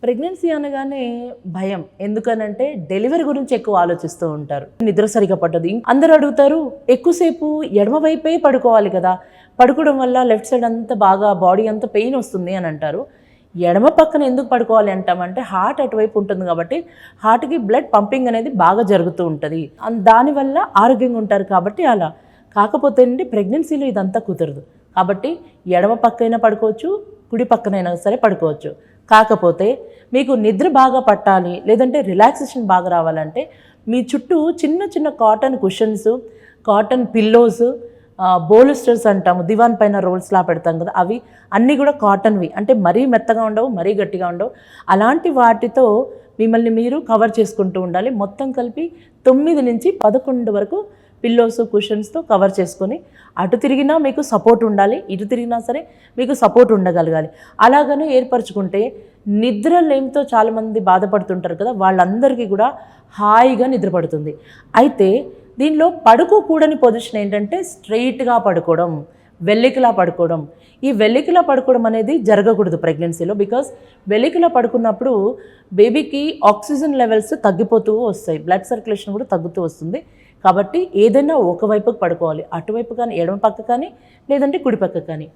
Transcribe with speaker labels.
Speaker 1: Pregnancy అనగానే భయం. ఎందుకనంటే డెలివరీ గురించి ఎక్కువ ఆలోచిస్తూ ఉంటారు. నిద్ర సరిగా పట్టదు. అందరూ అడుగుతారు, ఎక్కువసేపు ఎడమ వైపే పడుకోవాలి కదా, పడుకోవడం వల్ల లెఫ్ట్ సైడ్ అంతా బాగా బాడీ అంతా పెయిన్ వస్తుంది అని అంటారు. ఎడమ పక్కన ఎందుకు పడుకోవాలి అంటామంటే హార్ట్ అటువైపు ఉంటుంది కాబట్టి హార్ట్కి బ్లడ్ పంపింగ్ అనేది బాగా జరుగుతూ ఉంటుంది. దానివల్ల ఆరోగ్యంగా ఉంటారు కాబట్టి అలా. కాకపోతే అండి ప్రెగ్నెన్సీలో ఇదంతా కుదరదు. కాబట్టి ఎడమ పక్కైనా పడుకోవచ్చు, కుడి పక్కనైనా సరే పడుకోవచ్చు. కాకపోతే మీకు నిద్ర బాగా పట్టాలి, లేదంటే రిలాక్సేషన్ బాగా రావాలంటే మీ చుట్టూ చిన్న చిన్న కాటన్ కుషన్స్, కాటన్ పిల్లోస్, బోలిస్టర్స్ అంటాము, దివాన్ పైన రోల్స్లా పెడతాం కదా, అవి అన్నీ కూడా కాటన్వి. అంటే మరీ మెత్తగా ఉండవు, మరీ గట్టిగా ఉండవు. అలాంటి వాటితో మిమ్మల్ని మీరు కవర్ చేసుకుంటూ ఉండాలి. మొత్తం కలిపి 9 నుంచి 11 వరకు పిల్లోస్ కుషన్స్తో కవర్ చేసుకొని అటు తిరిగినా మీకు సపోర్ట్ ఉండాలి, ఇటు తిరిగినా సరే మీకు సపోర్ట్ ఉండగలగాలి. అలాగనే ఏర్పరచుకుంటే నిద్ర లేమితో చాలామంది బాధపడుతుంటారు కదా, వాళ్ళందరికీ కూడా హాయిగా నిద్ర పడుతుంది. అయితే దీనిలో పడుకోకూడని పొజిషన్ ఏంటంటే స్ట్రెయిట్గా పడుకోవడం, వెల్లికిలా పడుకోవడం. ఈ వెల్లికిలా పడుకోవడం అనేది జరగకూడదు ప్రెగ్నెన్సీలో. బికాస్ వెల్లికిలా పడుకున్నప్పుడు బేబీకి ఆక్సిజన్ లెవెల్స్ తగ్గిపోతూ వస్తాయి, బ్లడ్ సర్క్యులేషన్ కూడా తగ్గుతూ వస్తుంది. కాబట్టి ఏదైనా ఒకవైపుకి పడుకోవాలి, అటువైపు కానీ, ఎడమ పక్క కానీ, లేదంటే కుడి పక్క కానీ.